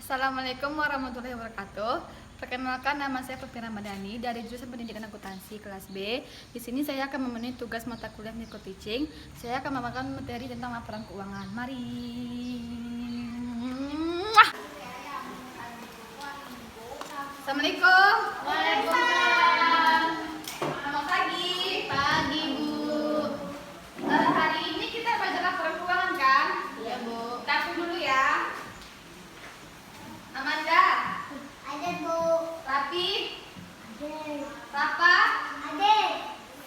Assalamualaikum warahmatullahi wabarakatuh. Perkenalkan, nama saya Fefi Ramadhani dari jurusan Pendidikan Akuntansi kelas B. Di sini saya akan memenuhi tugas mata kuliah micro teaching. Saya akan memaparkan materi tentang laporan keuangan. Mari. Assalamualaikum. Waalaikumsalam. Selamat pagi. Pagi, Bu. Hari ini kita belajar laporan keuangan kan? Iya, Bu. Tapi dulu ya. Amanda. Ada, Bu. Rapi. Ada. Rapa. Ada.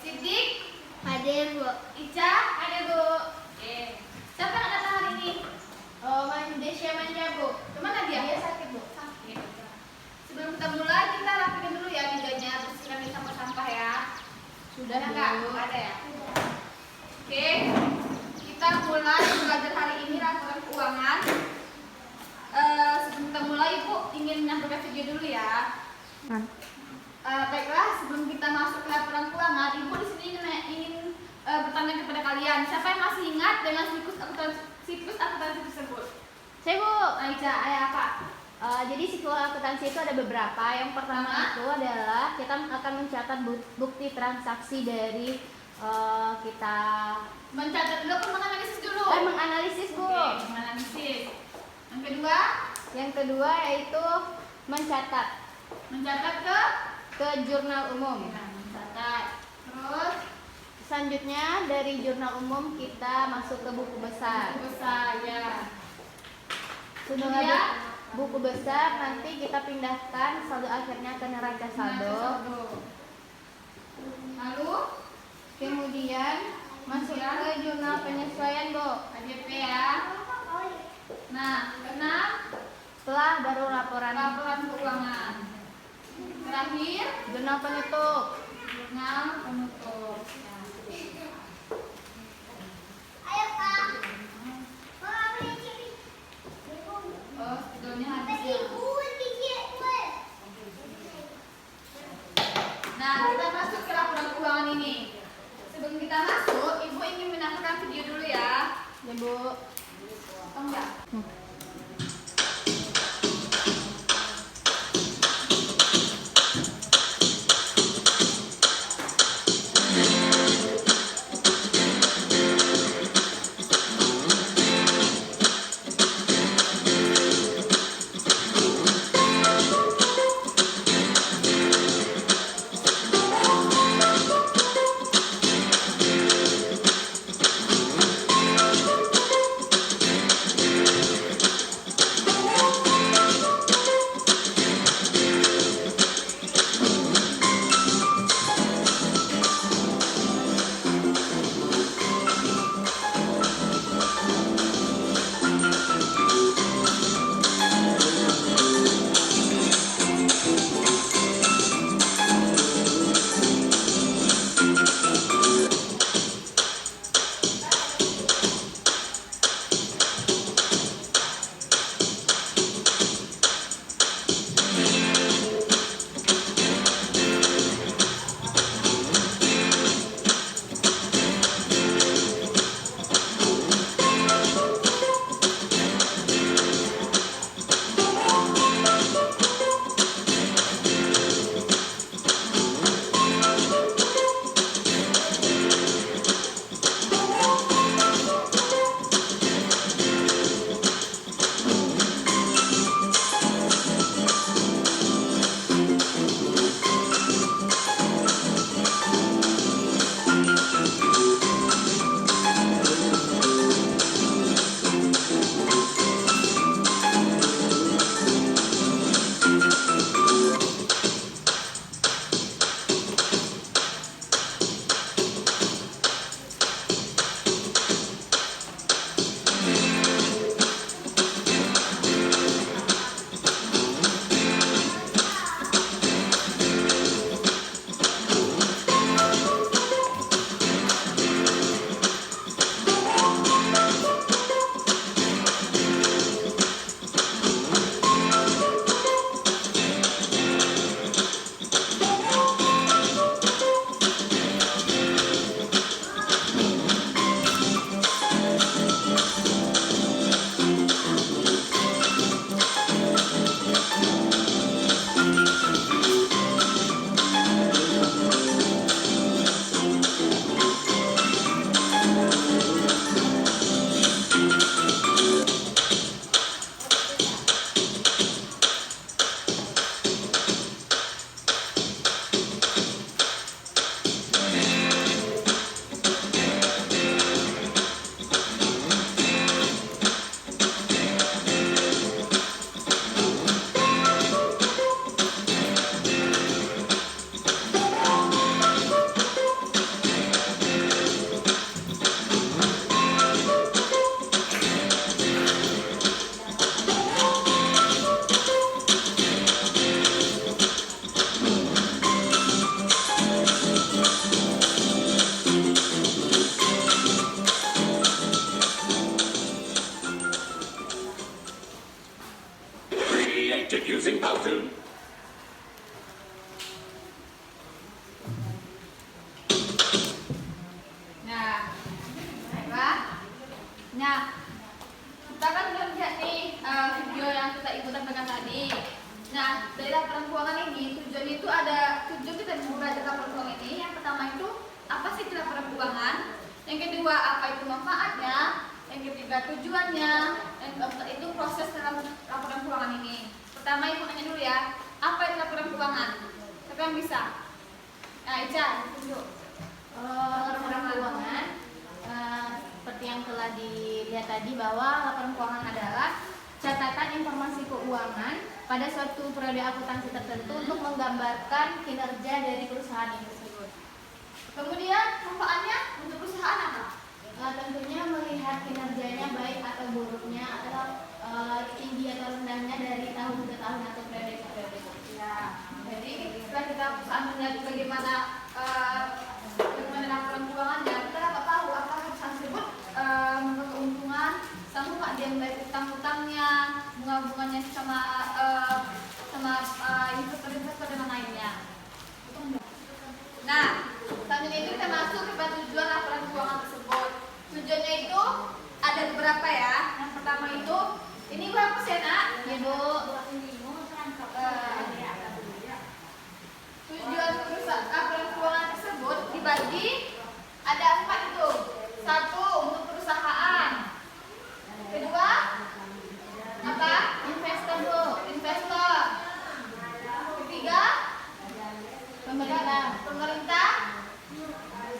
Sidik. Ada, Bu. Ica. Ada, Bu. Oke. Siapa yang datang hari ini? Desya Manja, Bu. Kemana dia? Dia sakit, Bu. Sakit. Sebelum kita mulai, kita rapikan dulu ya mejanya. Bersihkan sampah-sampah ya. Sudah enggak? Enggak ada ya? Oke. Kita mulai belajar hari ini laporan keuangan. Sebelum kita mulai, Ibu ingin menyampaikan video dulu ya. Baiklah, sebelum kita masuk ke laporan keuangan, Ibu di sini ingin bertanya kepada kalian, siapa yang masih ingat dengan siklus akuntansi tersebut? Saya, Bu. Aisyah, ayah apa? Jadi siklus akuntansi itu ada beberapa. Yang pertama itu adalah kita akan mencatat bukti transaksi dari kita. Mencatat dulu atau menganalisis dulu? Menganalisis, Bu. Oke, menganalisis. Yang kedua? Yang kedua yaitu mencatat Mencatat ke jurnal umum. mencatat. Terus Selanjutnya dari jurnal umum kita masuk ke buku besar. besar ya. Sudah ada buku besar, nanti kita pindahkan saldo akhirnya ke neraca saldo. Lalu Kemudian masuk ke jurnal penyesuaian, Bu. AJP ya. Nah, keenam Setelah baru laporan keuangan. Terakhir jurnal penutup. jurnal penutup. Ayo, Kak. Oh, spidolnya habis ya. Nah, kita masuk ke laporan keuangan ini. Sebelum kita masuk, Ibu ingin menambahkan video dulu ya. Ya, Bu. Oh enggak? detected using Powtoon. Nah, baiklah. Nah, kita kan udah lihat nih video yang kita ikutan dengan tadi. Nah, dari laporan keuangan ini tujuan itu ada tujuan kita belajar laporan keuangan ini. Yang pertama itu apa sih itu laporan keuangan? Yang kedua apa itu manfaatnya? Yang ketiga tujuannya. Yang keempat itu proses dalam laporan keuangan ini. Pertama ibu tanya dulu ya, apa itu laporan keuangan? Siapa yang bisa? Nah, Ica, tunjuk. Laporan keuangan seperti yang telah dilihat tadi bahwa laporan keuangan adalah catatan informasi keuangan pada suatu periode akuntansi tertentu untuk menggambarkan kinerja dari perusahaan itu tersebut. Kemudian manfaatnya untuk perusahaan apa? Tentunya melihat kinerjanya baik atau buruknya atau tinggi atau rendahnya dari tahun ke tahun atau periode ke periode. Ya, jadi setelah kita perusahaan melihat bagaimana laporan keuangannya, kita dapat tahu apakah perusahaan tersebut membuat keuntungan, sanggup nggak dia membayar utang-utangnya, bunga-bunganya sama investor-investor dan lainnya. Nah, selanjutnya itu kita masuk kepada tujuan laporan keuangan tersebut. Tujuannya itu ada beberapa ya. Yang pertama itu, ini berapa sih nak? Ya Bu. Tujuan perusahaan laporan keuangan tersebut dibagi ada 4 itu. 1 untuk perusahaan. Kedua apa? Investor Bu. Investor. Ketiga Pemerintah. pemerintah.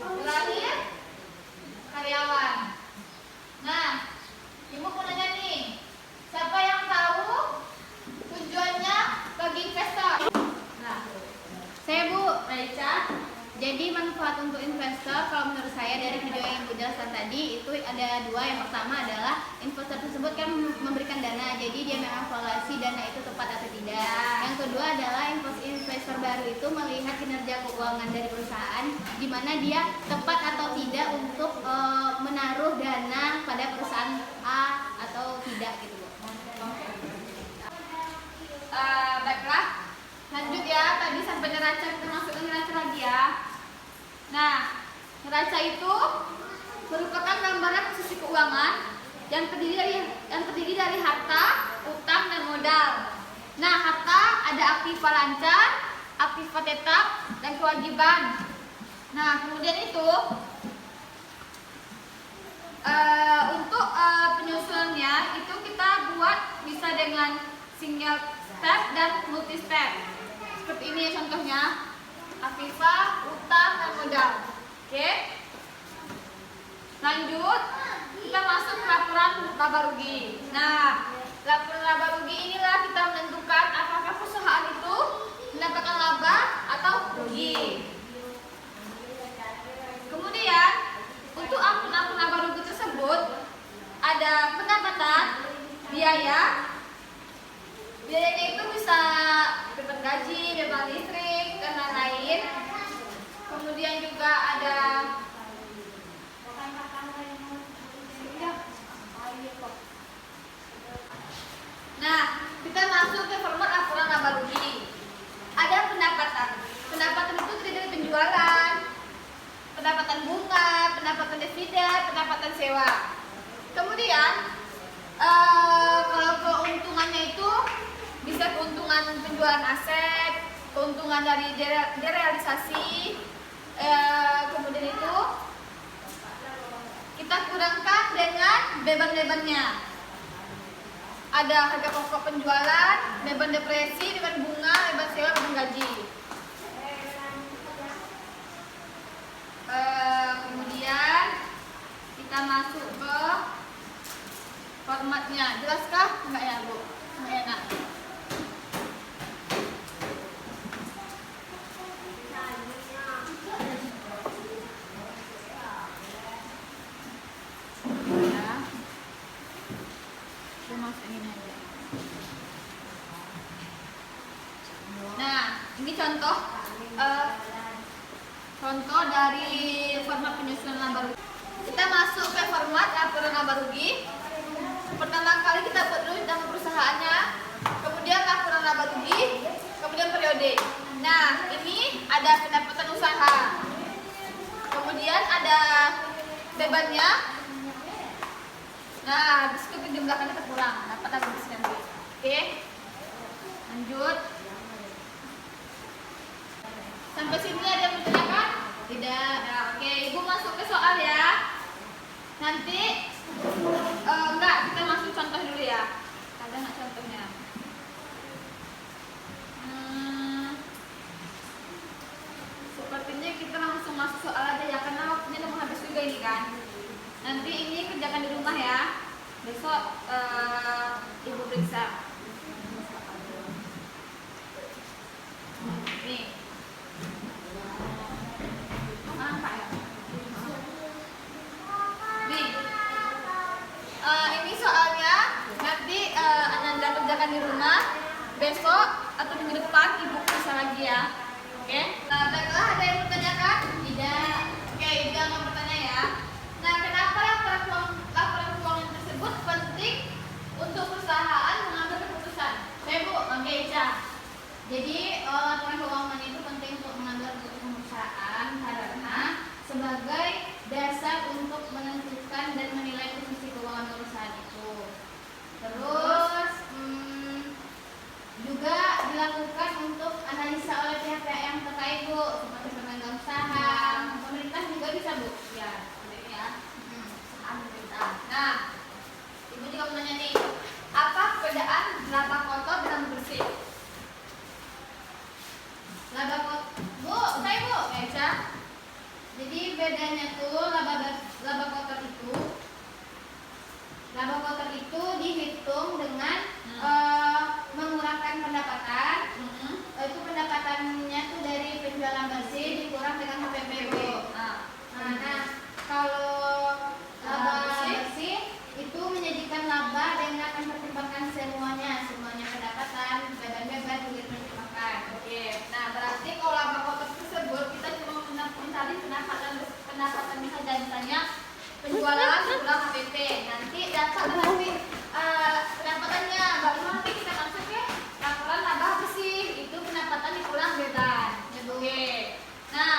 Terakhir karyawan. Nah, ibu mau nanya nih, siapa yang tahu tujuannya bagi investor? Nah, Saya Bu. Raica. Jadi manfaat untuk investor kalau menurut saya dari video yang Ibu jelaskan tadi itu ada 2. Yang pertama adalah investor tersebut kan memberikan dana, jadi dia mengevaluasi dana itu tepat atau tidak. Yang kedua adalah investor baru itu melihat kinerja keuangan dari perusahaan, di mana dia tepat atau tidak untuk menaruh dana pada perusahaan A atau tidak gitu Bu. Baiklah, lanjut ya. Tadi sampai neraca, kita masuk ke neraca lagi ya. Nah, neraca itu merupakan gambaran posisi keuangan yang terdiri dari harta, utang, dan modal. Nah, harta ada aktiva lancar, aktiva tetap, dan kewajiban. Nah, kemudian itu untuk penyusunannya itu kita buat bisa dengan single step dan multi step. Seperti ini ya contohnya. Aktiva, utang, dan modal. Oke. Lanjut, kita masuk ke laporan laba rugi. Nah, laporan laba rugi inilah kita menentukan apakah perusahaan itu mendapatkan laba atau rugi. Kemudian, untuk akun-akun laba rugi tersebut ada pendapatan, biaya. Biayanya itu bisa beban gaji, beban listrik, dan lain-lain. Kemudian juga ada nah, kita masuk ke format laporan laba rugi. Ada pendapatan. Pendapatan itu terdiri dari penjualan, pendapatan bunga, pendapatan dividen, pendapatan sewa. Kemudian kalau keuntungannya itu bisa keuntungan penjualan aset, keuntungan dari derealisasi, kemudian itu kita kurangkan dengan beban-bebannya. Ada harga pokok penjualan, beban depresi, beban bunga, beban sewa, beban gaji. Kemudian kita masuk ke formatnya. Jelaskah? Enggak ya Bu? Enggak enak. Nah, ini contoh dari format penyusunan laba rugi. Kita masuk ke format laporan laba rugi. Pertama kali kita buat dulu nama perusahaannya, kemudian laporan bebannya. Nah, habis itu jumlahkan kita kurang, dapat habis nanti. Oke, lanjut. Sampai sini ada yang bertanyakan? Tidak. Ya, oke, Ibu masuk ke soal ya. Nanti enggak, kita masuk contoh dulu ya. Ada nggak contohnya? Sepertinya kita langsung masuk soal aja ya, karena waktunya udah mau habis juga ini kan. Nanti ini kerjakan di rumah ya. Besok Ibu periksa. Nih. Apa ya? Nih. Ini soalnya nanti Ananda kerjakan di rumah. Besok atau minggu depan Ibu periksa lagi ya. Oke? Nah, baiklah, ada yang bertanyakan? Tidak. Oke, Ibu akan bertanya ya. Nah, kenapa laporan keuangan tersebut penting untuk perusahaan mengambil keputusan? Saya Bu, oke Ica. Jadi laporan keuangan itu penting untuk mengambil keputusan perusahaan karena sebagai dasar untuk menentukan dan menilai posisi keuangan perusahaan itu. Terus juga dilakukan untuk analisa oleh pihak-pihak yang terkait Bu, seperti pemegang saham, pemerintah juga bisa Bu. Ya, ini ya. Saham pemerintah. Nah, Ibu juga mau nanya nih, apa perbedaan laba kotor dan bersih? Laba kotor, Bu, saya Bu. Eca? Jadi bedanya tuh laba kotor itu dihitung dengan mengurangkan pendapatan. Itu pendapatannya tuh dari penjualan bersih dikurang dengan HPP Bu. Nah, kalau laba bersih itu menjadikan laba dengan mempertimbangkan semuanya pendapatan, beban juga dipertimbangkan. Oke. Nah, berarti kalau laba kotor tersebut kita cuma mencari pendapatan saja, misalnya penjualan kurang HPP. Nanti dapat pendapatannya, baru nanti kita masuk ke laporan laba bersih, itu pendapatan dikurang beban. Ya, Bu. Oke. Nah,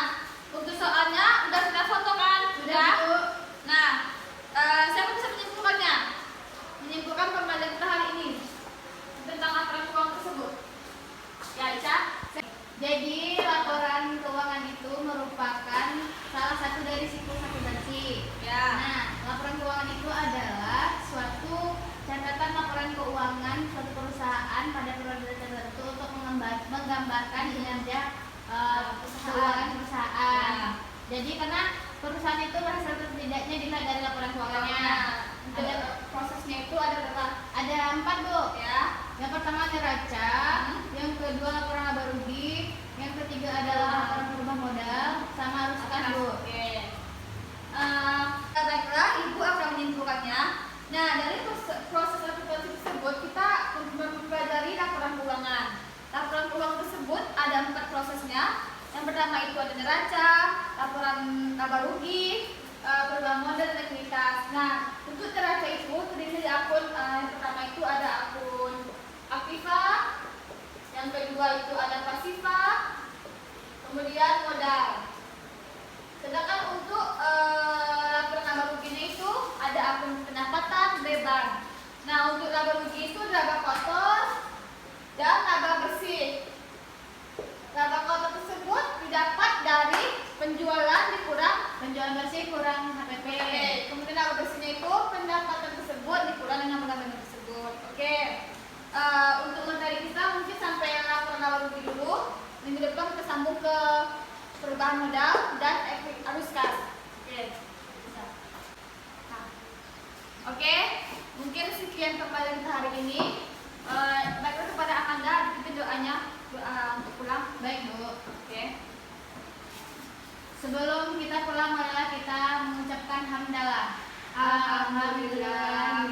untuk soalnya udah kita foto kan? Sudah, Bu. Nah, siapa bisa menyimpulkannya? Menyimpulkan pembelajaran kita hari ini tentang laporan keuangan tersebut. Ya, Ica? Jadi laporan keuangan itu merupakan salah satu dari siklus akuntansi. Ya. Nah, laporan keuangan itu adalah suatu catatan laporan keuangan suatu perusahaan pada periode tertentu untuk menggambarkan kinerja keuangan perusahaan. Ya. Jadi karena perusahaan itu berhasil atau tidaknya dilihat dari laporan keuangannya. Ada prosesnya itu ada berapa? Ada 4 Bu. Ya. Yang pertama neraca, yang kedua laporan laba rugi, yang ketiga adalah laporan perubahan modal, sama arus kas Bu. Oke. Baiklah, Ibu akan menyimpulkannya. Nah, dari proses akuntansi tersebut kita mempelajari laporan keuangan. Laporan keuangan tersebut ada 4 prosesnya. Yang pertama itu ada neraca, laporan laba rugi, perubahan modal dan ekuitas. Nah, untuk neraca itu terdiri dari akun. Yang pertama itu ada akun aktiva, yang kedua itu ada pasiva, kemudian modal. Sedangkan untuk laporan laba ruginya itu ada akun pendapatan, beban. Nah, untuk laba rugi itu laba kotor dan laba bersih. Laba kotor tersebut didapat dari penjualan dikurang Penjualan bersih kurang HPP. Oke, kemudian laba bersihnya itu pendapatan tersebut dikurang dengan pendapatan tersebut. Oke. Untuk materi kita mungkin sampai laporan laba rugi dulu. Minggu depan kita sambung ke perubahan modal dan arus kas. Oke. Bisa. Nah. Oke, mungkin sekian pembelajaran kita hari ini. Baiklah kepada Amanda, kita doanya untuk pulang. Baik Bu. Oke. Sebelum kita pulang, marilah kita mengucapkan hamdalah. Alhamdulillah.